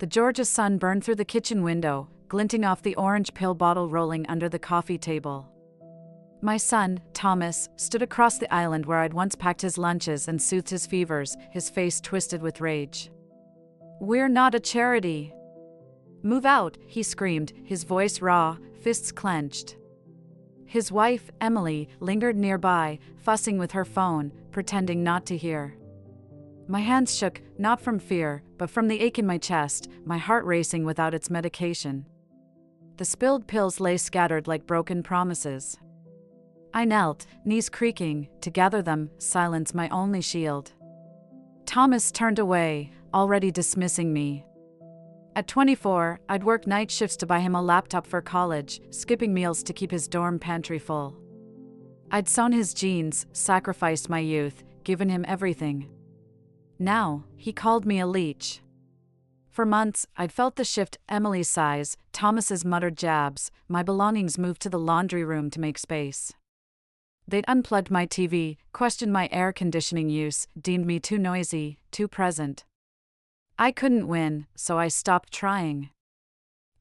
The Georgia sun burned through the kitchen window, glinting off the orange pill bottle rolling under the coffee table. My son, Thomas, stood across the island where I'd once packed his lunches and soothed his fevers, his face twisted with rage. "We're not a charity." "Move out," he screamed, his voice raw, fists clenched. His wife, Emily, lingered nearby, fussing with her phone, pretending not to hear. My hands shook, not from fear, but from the ache in my chest, my heart racing without its medication. The spilled pills lay scattered like broken promises. I knelt, knees creaking, to gather them, silence my only shield. Thomas turned away, already dismissing me. At 24, I'd worked night shifts to buy him a laptop for college, skipping meals to keep his dorm pantry full. I'd sewn his jeans, sacrificed my youth, given him everything. Now, he called me a leech. For months, I'd felt the shift, Emily's sighs, Thomas's muttered jabs, my belongings moved to the laundry room to make space. They'd unplugged my TV, questioned my air conditioning use, deemed me too noisy, too present. I couldn't win, so I stopped trying.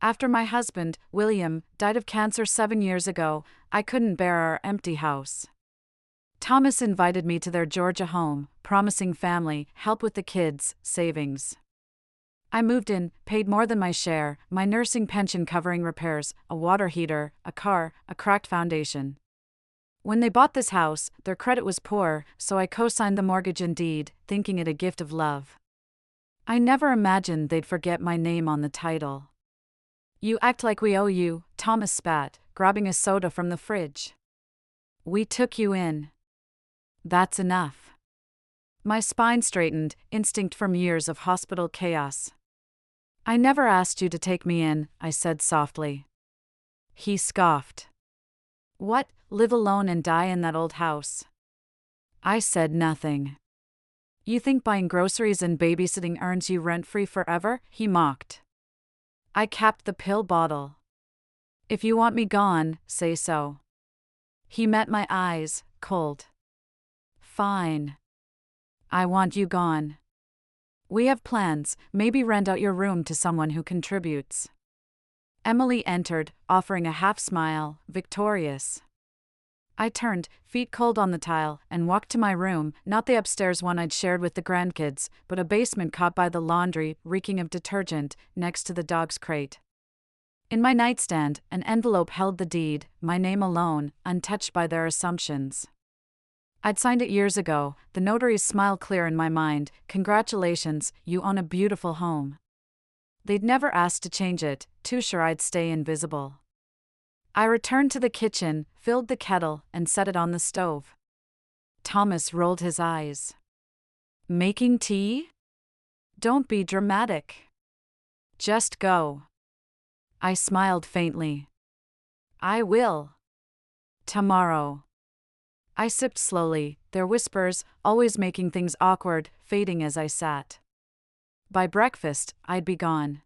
After my husband, William, died of cancer 7 years ago, I couldn't bear our empty house. Thomas invited me to their Georgia home, promising family, help with the kids, savings. I moved in, paid more than my share, my nursing pension covering repairs, a water heater, a car, a cracked foundation. When they bought this house, their credit was poor, so I co-signed the mortgage and deed, thinking it a gift of love. I never imagined they'd forget my name on the title. "You act like we owe you," Thomas spat, grabbing a soda from the fridge. "We took you in. That's enough." My spine straightened, instinct from years of hospital chaos. "I never asked you to take me in," I said softly. He scoffed. "What, live alone and die in that old house?" I said nothing. "You think buying groceries and babysitting earns you rent-free forever?" he mocked. I capped the pill bottle. "If you want me gone, say so." He met my eyes, cold. "Fine. I want you gone. We have plans, maybe rent out your room to someone who contributes." Emily entered, offering a half-smile, victorious. I turned, feet cold on the tile, and walked to my room, not the upstairs one I'd shared with the grandkids, but a basement caught by the laundry, reeking of detergent, next to the dog's crate. In my nightstand, an envelope held the deed, my name alone, untouched by their assumptions. I'd signed it years ago, the notary's smile clear in my mind. "Congratulations, you own a beautiful home." They'd never asked to change it, too sure I'd stay invisible. I returned to the kitchen, filled the kettle, and set it on the stove. Thomas rolled his eyes. "Making tea? Don't be dramatic. Just go." I smiled faintly. "I will. Tomorrow." I sipped slowly, their whispers, always making things awkward, fading as I sat. By breakfast, I'd be gone.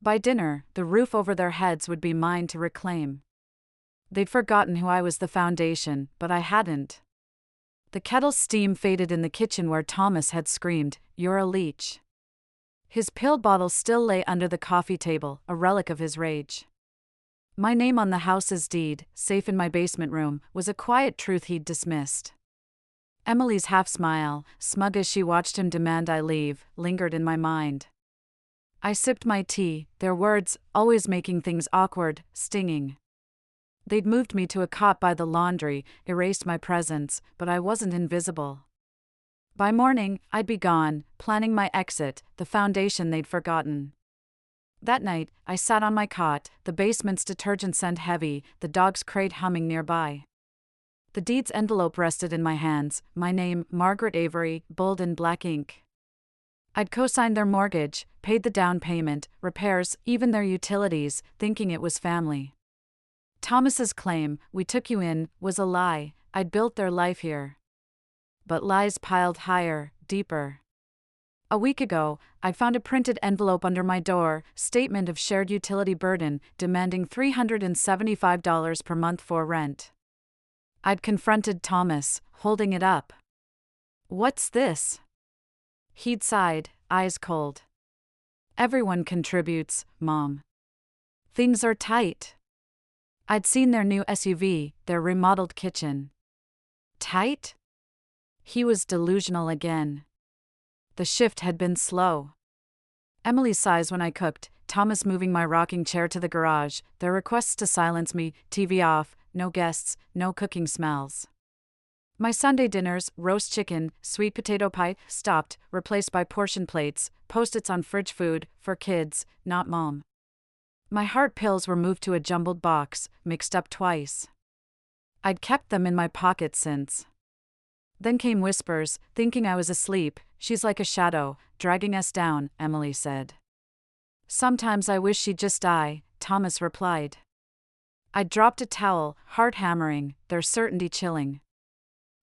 By dinner, the roof over their heads would be mine to reclaim. They'd forgotten who I was, the foundation, but I hadn't. The kettle's steam faded in the kitchen where Thomas had screamed, "You're a leech." His pill bottle still lay under the coffee table, a relic of his rage. My name on the house's deed, safe in my basement room, was a quiet truth he'd dismissed. Emily's half-smile, smug as she watched him demand I leave, lingered in my mind. I sipped my tea, their words, always making things awkward, stinging. They'd moved me to a cot by the laundry, erased my presence, but I wasn't invisible. By morning, I'd be gone, planning my exit, the foundation they'd forgotten. That night, I sat on my cot, the basement's detergent scent heavy, the dog's crate humming nearby. The deed's envelope rested in my hands, my name, Margaret Avery, bold in black ink. I'd co-signed their mortgage, paid the down payment, repairs, even their utilities, thinking it was family. Thomas's claim, "We took you in," was a lie. I'd built their life here. But lies piled higher, deeper. A week ago, I found a printed envelope under my door, statement of shared utility burden, demanding $375 per month for rent. I'd confronted Thomas, holding it up. "What's this?" He'd sighed, eyes cold. Everyone contributes, Mom. Things are tight. I'd seen their new SUV, their remodeled kitchen. Tight? He was delusional again. The shift had been slow. Emily sighs when I cooked, Thomas moving my rocking chair to the garage, their requests to silence me, TV off, no guests, no cooking smells. My Sunday dinners, roast chicken, sweet potato pie, stopped, replaced by portion plates, Post-its on fridge food, for kids, not Mom. My heart pills were moved to a jumbled box, mixed up twice. I'd kept them in my pocket since. Then came whispers, thinking I was asleep. She's like a shadow, dragging us down, Emily said. Sometimes I wish she'd just die, Thomas replied. I dropped a towel, heart hammering, their certainty chilling.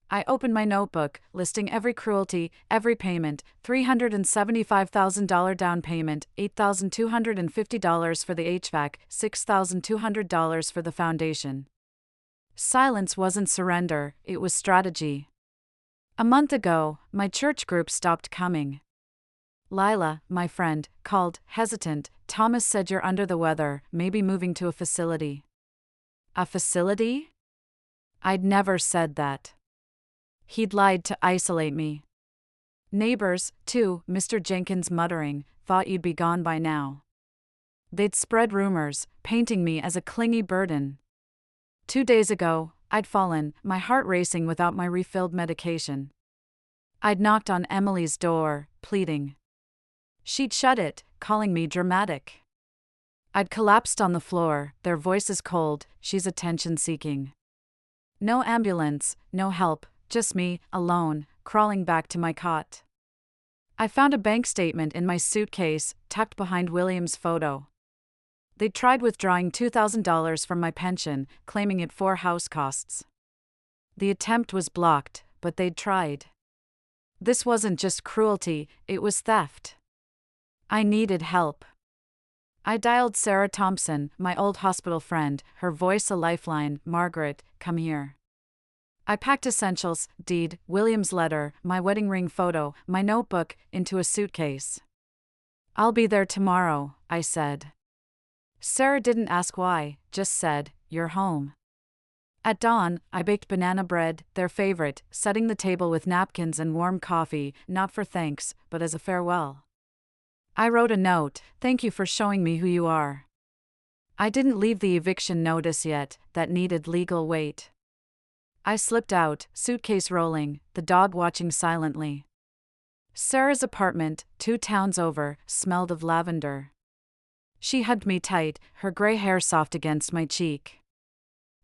I opened my notebook, listing every cruelty, every payment, $375,000 down payment, $8,250 for the HVAC, $6,200 for the foundation. Silence wasn't surrender, it was strategy. A month ago, my church group stopped coming. Lila, my friend, called, hesitant. Thomas said you're under the weather, maybe moving to a facility. A facility? I'd never said that. He'd lied to isolate me. Neighbors, too, Mr. Jenkins muttering, thought you'd be gone by now. They'd spread rumors, painting me as a clingy burden. 2 days ago, I'd fallen, my heart racing without my refilled medication. I'd knocked on Emily's door, pleading. She'd shut it, calling me dramatic. I'd collapsed on the floor, their voices cold, she's attention-seeking. No ambulance, no help, just me, alone, crawling back to my cot. I found a bank statement in my suitcase, tucked behind William's photo. They'd tried withdrawing $2,000 from my pension, claiming it for house costs. The attempt was blocked, but they'd tried. This wasn't just cruelty, it was theft. I needed help. I dialed Sarah Thompson, my old hospital friend, her voice a lifeline. Margaret, come here. I packed essentials, deed, William's letter, my wedding ring photo, my notebook, into a suitcase. I'll be there tomorrow, I said. Sarah didn't ask why, just said, you're home. At dawn, I baked banana bread, their favorite, setting the table with napkins and warm coffee, not for thanks, but as a farewell. I wrote a note, thank you for showing me who you are. I didn't leave the eviction notice yet, that needed legal weight. I slipped out, suitcase rolling, the dog watching silently. Sarah's apartment, 2 towns over, smelled of lavender. She hugged me tight, her gray hair soft against my cheek.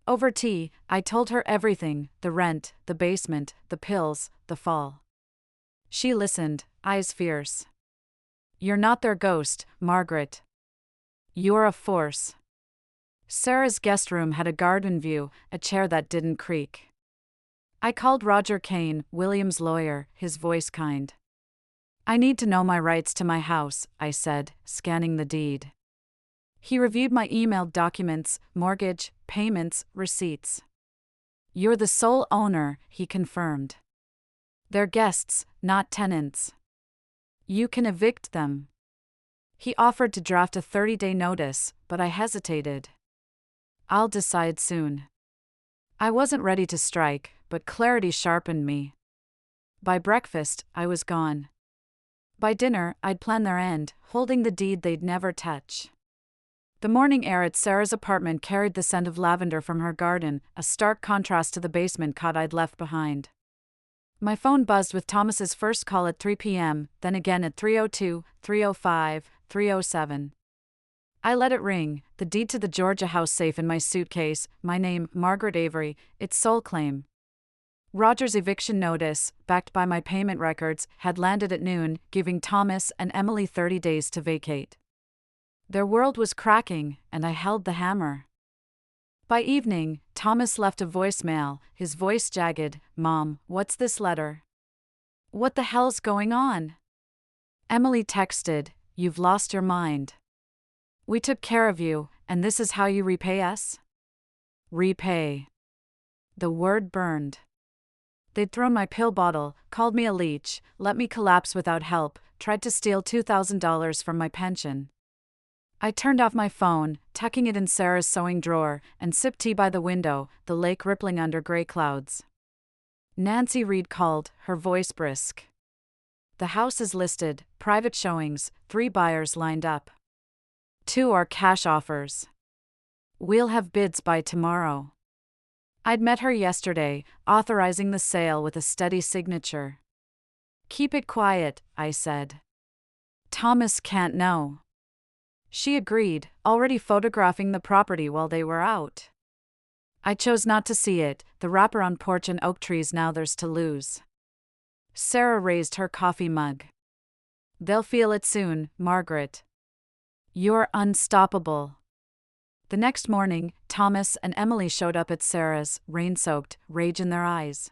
Over tea, I told her everything, the rent, the basement, the pills, the fall. She listened, eyes fierce. You're not their ghost, Margaret. You're a force. Sarah's guest room had a garden view, a chair that didn't creak. I called Roger Kane, William's lawyer, his voice kind. I need to know my rights to my house, I said, scanning the deed. He reviewed my emailed documents, mortgage, payments, receipts. You're the sole owner, he confirmed. They're guests, not tenants. You can evict them. He offered to draft a 30-day notice, but I hesitated. I'll decide soon. I wasn't ready to strike, but clarity sharpened me. By breakfast, I was gone. By dinner, I'd plan their end, holding the deed they'd never touch. The morning air at Sarah's apartment carried the scent of lavender from her garden, a stark contrast to the basement cot I'd left behind. My phone buzzed with Thomas's first call at 3 p.m., then again at 3:02, 3:05, 3:07. I let it ring, the deed to the Georgia house safe in my suitcase, my name, Margaret Avery, its sole claim. Roger's eviction notice, backed by my payment records, had landed at noon, giving Thomas and Emily 30 days to vacate. Their world was cracking, and I held the hammer. By evening, Thomas left a voicemail, his voice jagged. Mom, what's this letter? What the hell's going on? Emily texted, you've lost your mind. We took care of you, and this is how you repay us? Repay. The word burned. They'd thrown my pill bottle, called me a leech, let me collapse without help, tried to steal $2,000 from my pension. I turned off my phone, tucking it in Sarah's sewing drawer, and sipped tea by the window, the lake rippling under gray clouds. Nancy Reed called, her voice brisk. The house is listed, private showings, 3 buyers lined up. 2 are cash offers. We'll have bids by tomorrow. I'd met her yesterday, authorizing the sale with a steady signature. Keep it quiet, I said. Thomas can't know. She agreed, already photographing the property while they were out. I chose not to see it, the wraparound porch and oak trees. Now there's to lose. Sarah raised her coffee mug. They'll feel it soon, Margaret. You're unstoppable. The next morning, Thomas and Emily showed up at Sarah's, rain-soaked, rage in their eyes.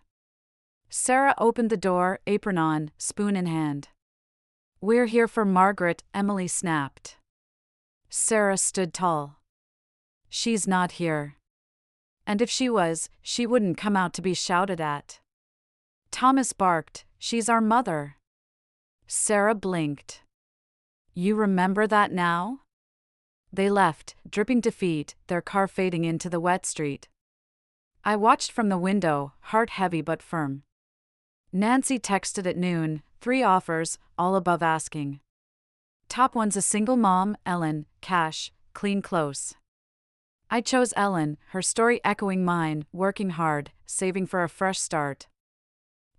Sarah opened the door, apron on, spoon in hand. We're here for Margaret, Emily snapped. Sarah stood tall. She's not here. And if she was, she wouldn't come out to be shouted at. Thomas barked, she's our mother. Sarah blinked. You remember that now? They left, dripping defeat, their car fading into the wet street. I watched from the window, heart heavy but firm. Nancy texted at noon, 3 offers, all above asking. Top one's a single mom, Ellen, cash, clean close. I chose Ellen, her story echoing mine, working hard, saving for a fresh start.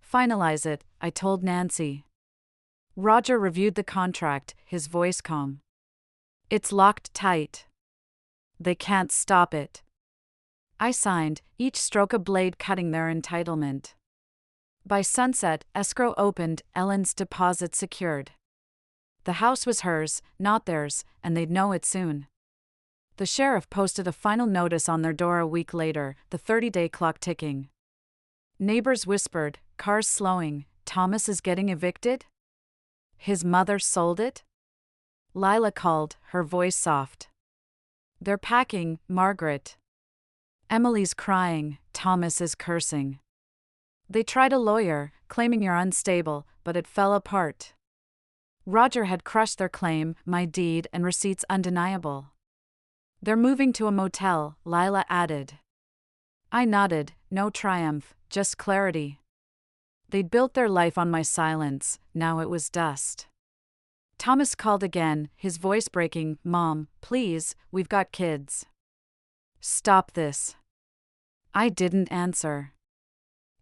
Finalize it, I told Nancy. Roger reviewed the contract, his voice calm. It's locked tight. They can't stop it. I signed, each stroke a blade cutting their entitlement. By sunset, escrow opened, Ellen's deposit secured. The house was hers, not theirs, and they'd know it soon. The sheriff posted a final notice on their door a week later, the 30-day clock ticking. Neighbors whispered, cars slowing, Thomas is getting evicted? His mother sold it? Lila called, her voice soft. They're packing, Margaret. Emily's crying, Thomas is cursing. They tried a lawyer, claiming you're unstable, but it fell apart. Roger had crushed their claim, my deed and receipts undeniable. They're moving to a motel, Lila added. I nodded, no triumph, just clarity. They'd built their life on my silence, now it was dust. Thomas called again, his voice breaking, Mom, please, we've got kids. Stop this. I didn't answer.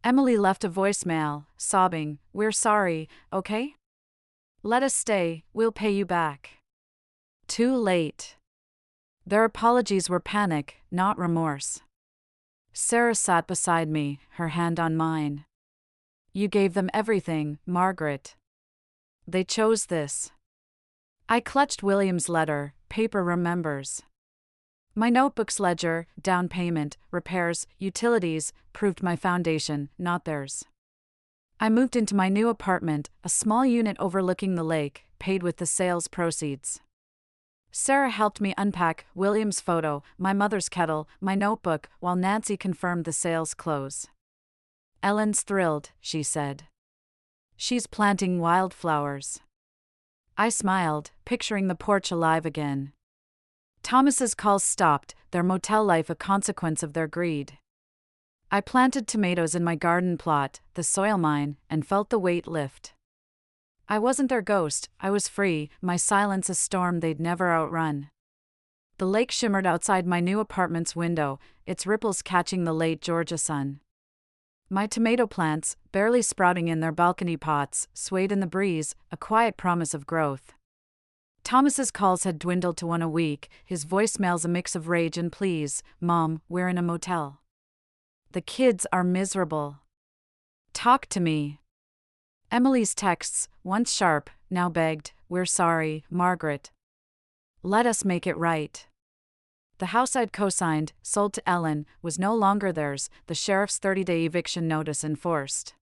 Emily left a voicemail, sobbing, we're sorry, okay? Let us stay, we'll pay you back. Too late. Their apologies were panic, not remorse. Sarah sat beside me, her hand on mine. You gave them everything, Margaret. They chose this. I clutched William's letter, paper remembers. My notebook's ledger, down payment, repairs, utilities, proved my foundation, not theirs. I moved into my new apartment, a small unit overlooking the lake, paid with the sales proceeds. Sarah helped me unpack William's photo, my mother's kettle, my notebook, while Nancy confirmed the sales close. Ellen's thrilled, she said. She's planting wildflowers. I smiled, picturing the porch alive again. Thomas's calls stopped, their motel life a consequence of their greed. I planted tomatoes in my garden plot, the soil mine, and felt the weight lift. I wasn't their ghost, I was free, my silence a storm they'd never outrun. The lake shimmered outside my new apartment's window, its ripples catching the late Georgia sun. My tomato plants, barely sprouting in their balcony pots, swayed in the breeze, a quiet promise of growth. Thomas's calls had dwindled to 1 a week, his voicemails a mix of rage and pleas, Mom, we're in a motel. The kids are miserable. Talk to me. Emily's texts, once sharp, now begged, we're sorry, Margaret. Let us make it right. The house I'd co-signed, sold to Ellen, was no longer theirs, the sheriff's 30-day eviction notice enforced.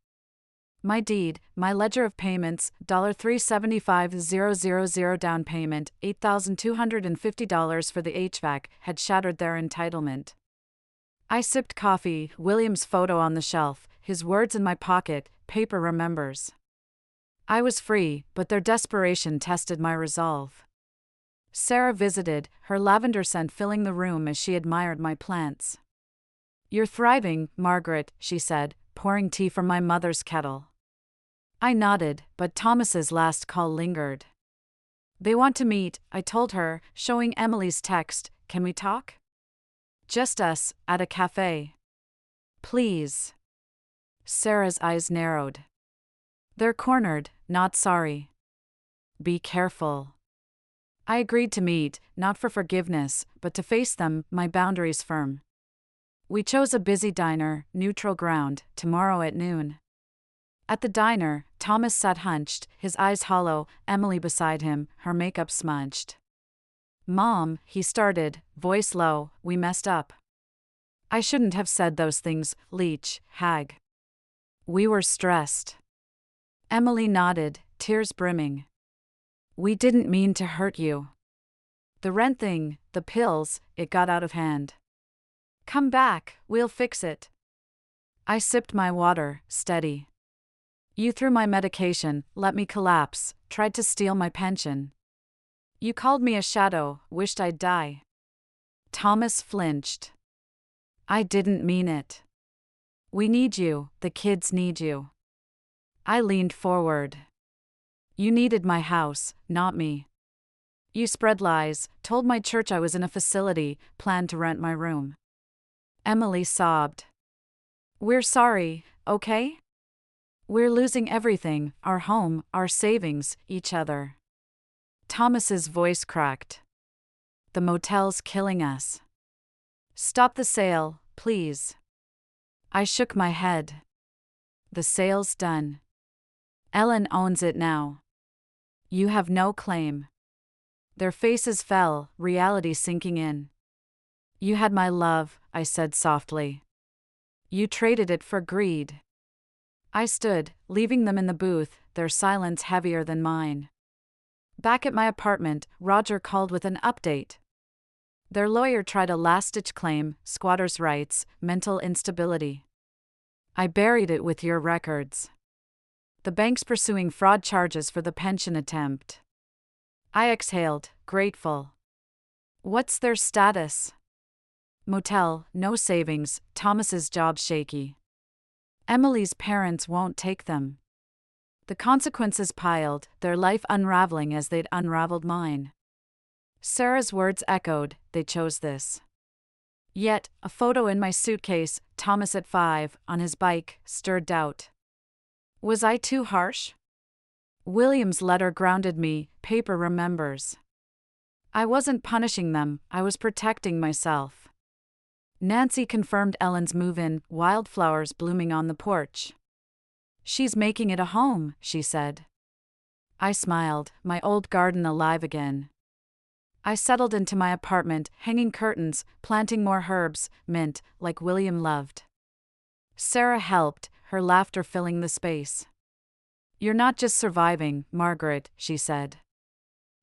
My deed, my ledger of payments, $375,000 down payment, $8,250 for the HVAC, had shattered their entitlement. I sipped coffee, William's photo on the shelf, his words in my pocket, paper remembers. I was free, but their desperation tested my resolve. Sarah visited, her lavender scent filling the room as she admired my plants. "You're thriving, Margaret," she said, pouring tea from my mother's kettle. I nodded, but Thomas's last call lingered. "They want to meet," I told her, showing Emily's text. "Can we talk?" "Just us, at a cafe." "Please." Sarah's eyes narrowed. "They're cornered, not sorry." "Be careful." I agreed to meet, not for forgiveness, but to face them, my boundaries firm. We chose a busy diner, neutral ground, tomorrow at noon. At the diner, Thomas sat hunched, his eyes hollow, Emily beside him, her makeup smudged. "Mom," he started, voice low, "we messed up." "I shouldn't have said those things, leech, hag." "We were stressed." Emily nodded, tears brimming. "We didn't mean to hurt you. The rent thing, the pills, it got out of hand. Come back, we'll fix it." I sipped my water, steady. "You threw my medication, let me collapse, tried to steal my pension. You called me a shadow, wished I'd die." Thomas flinched. "I didn't mean it. We need you, the kids need you." I leaned forward. "You needed my house, not me. You spread lies, told my church I was in a facility, planned to rent my room." Emily sobbed. "We're sorry, okay? We're losing everything, our home, our savings, each other." Thomas's voice cracked. "The motel's killing us. Stop the sale, please." I shook my head. "The sale's done. Ellen owns it now. You have no claim." Their faces fell, reality sinking in. "You had my love," I said softly. "You traded it for greed." I stood, leaving them in the booth, their silence heavier than mine. Back at my apartment, Roger called with an update. Their lawyer tried a last-ditch claim, squatters' rights, mental instability. "I buried it with your records. The bank's pursuing fraud charges for the pension attempt." I exhaled, grateful. "What's their status?" "Motel, no savings, Thomas's job shaky. Emily's parents won't take them." The consequences piled, their life unraveling as they'd unraveled mine. Sarah's words echoed, "They chose this." Yet, a photo in my suitcase, Thomas at 5, on his bike, stirred doubt. Was I too harsh? William's letter grounded me, paper remembers. I wasn't punishing them, I was protecting myself. Nancy confirmed Ellen's move-in, wildflowers blooming on the porch. "She's making it a home," she said. I smiled, my old garden alive again. I settled into my apartment, hanging curtains, planting more herbs, mint, like William loved. Sarah helped, her laughter filling the space. "You're not just surviving, Margaret," she said.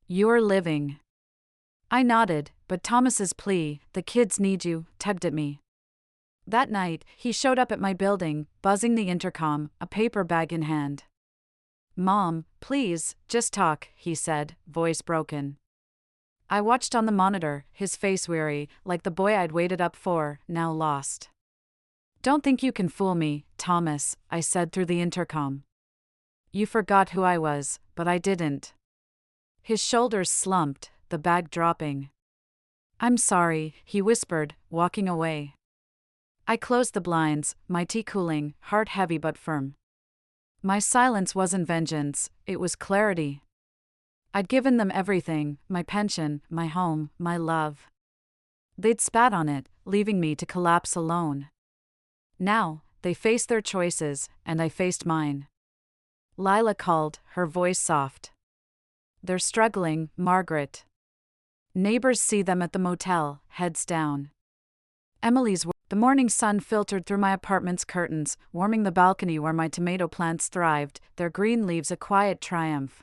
"You're living." I nodded, but Thomas's plea, "The kids need you," tugged at me. That night, he showed up at my building, buzzing the intercom, a paper bag in hand. "Mom, please, just talk," he said, voice broken. I watched on the monitor, his face weary, like the boy I'd waited up for, now lost. "Don't think you can fool me, Thomas," I said through the intercom. "You forgot who I was, but I didn't." His shoulders slumped, the bag dropping. "I'm sorry," he whispered, walking away. I closed the blinds, my tea cooling, heart heavy but firm. My silence wasn't vengeance, it was clarity. I'd given them everything, my pension, my home, my love. They'd spat on it, leaving me to collapse alone. Now, they faced their choices, and I faced mine. Lila called, her voice soft. "They're struggling, Margaret. Neighbors see them at the motel, heads down." The morning sun filtered through my apartment's curtains, warming the balcony where my tomato plants thrived, their green leaves a quiet triumph.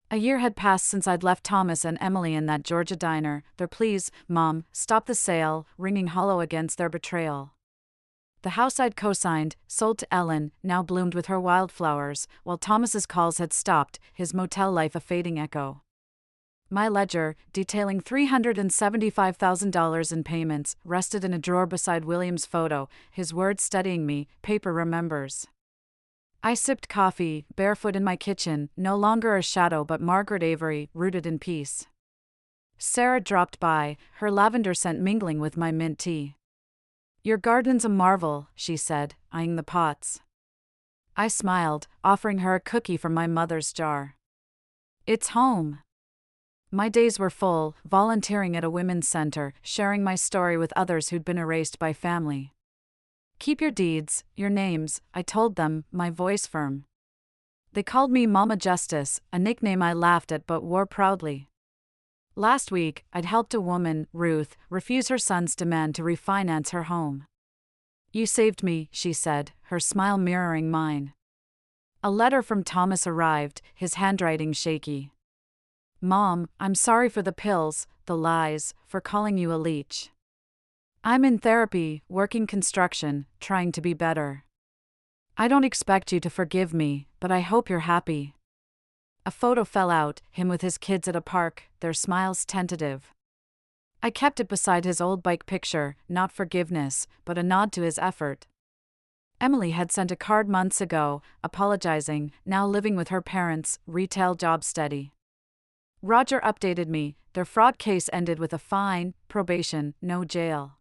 A year had passed since I'd left Thomas and Emily in that Georgia diner, their pleas, "Mom, stop the sale," ringing hollow against their betrayal. The house I'd co-signed, sold to Ellen, now bloomed with her wildflowers, while Thomas's calls had stopped, his motel life a fading echo. My ledger, detailing $375,000 in payments, rested in a drawer beside William's photo, his words steadying me, paper remembers. I sipped coffee, barefoot in my kitchen, no longer a shadow but Margaret Avery, rooted in peace. Sarah dropped by, her lavender scent mingling with my mint tea. "Your garden's a marvel," she said, eyeing the pots. I smiled, offering her a cookie from my mother's jar. "It's home." My days were full, volunteering at a women's center, sharing my story with others who'd been erased by family. "Keep your deeds, your names," I told them, my voice firm. They called me Mama Justice, a nickname I laughed at but wore proudly. Last week, I'd helped a woman, Ruth, refuse her son's demand to refinance her home. "You saved me," she said, her smile mirroring mine. A letter from Thomas arrived, his handwriting shaky. "Mom, I'm sorry for the pills, the lies, for calling you a leech. I'm in therapy, working construction, trying to be better. I don't expect you to forgive me, but I hope you're happy." A photo fell out, him with his kids at a park, their smiles tentative. I kept it beside his old bike picture, not forgiveness, but a nod to his effort. Emily had sent a card months ago, apologizing, now living with her parents, retail job steady. Roger updated me, their fraud case ended with a fine, probation, no jail.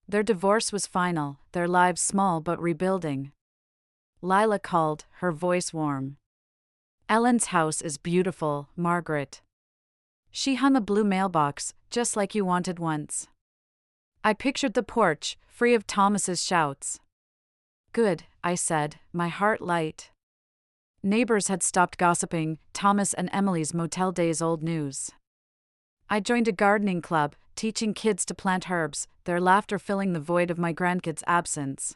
Their divorce was final, their lives small but rebuilding. Lila called, her voice warm. "Ellen's house is beautiful, Margaret. She hung a blue mailbox, just like you wanted once." I pictured the porch, free of Thomas's shouts. "Good," I said, my heart light. Neighbors had stopped gossiping, Thomas and Emily's motel days old news. I joined a gardening club, teaching kids to plant herbs, their laughter filling the void of my grandkids' absence.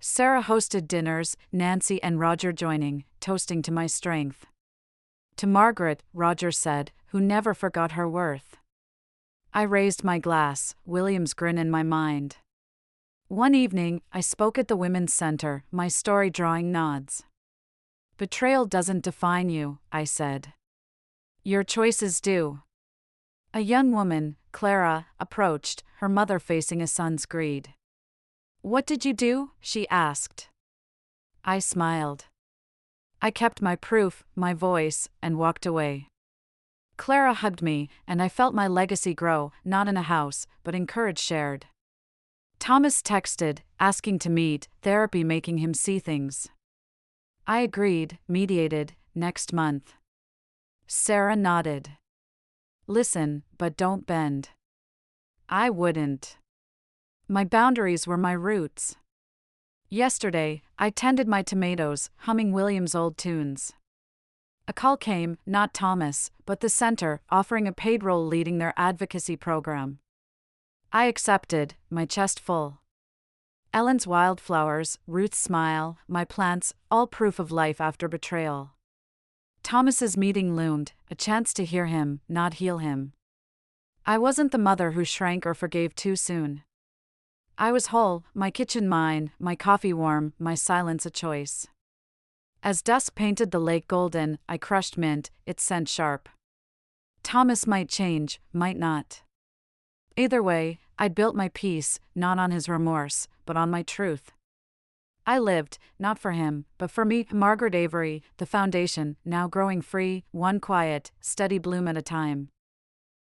Sarah hosted dinners, Nancy and Roger joining, toasting to my strength. "To Margaret," Roger said, who never forgot her worth. I raised my glass, William's grin in my mind. One evening, I spoke at the Women's Center, my story drawing nods. "Betrayal doesn't define you," I said. "Your choices do." A young woman, Clara, approached, her mother facing a son's greed. "What did you do?" she asked. I smiled. I kept my proof, my voice, and walked away. Clara hugged me, and I felt my legacy grow, not in a house, but in courage shared. Thomas texted, asking to meet, therapy making him see things. I agreed, mediated, next month. Sarah nodded. "Listen, but don't bend." I wouldn't. My boundaries were my roots. Yesterday, I tended my tomatoes, humming William's old tunes. A call came, not Thomas, but the center, offering a paid role leading their advocacy program. I accepted, my chest full. Ellen's wildflowers, Ruth's smile, my plants, all proof of life after betrayal. Thomas's meeting loomed, a chance to hear him, not heal him. I wasn't the mother who shrank or forgave too soon. I was whole, my kitchen mine, my coffee warm, my silence a choice. As dusk painted the lake golden, I crushed mint, its scent sharp. Thomas might change, might not. Either way, I'd built my peace, not on his remorse, but on my truth. I lived, not for him, but for me, Margaret Avery, the foundation, now growing free, one quiet, steady bloom at a time.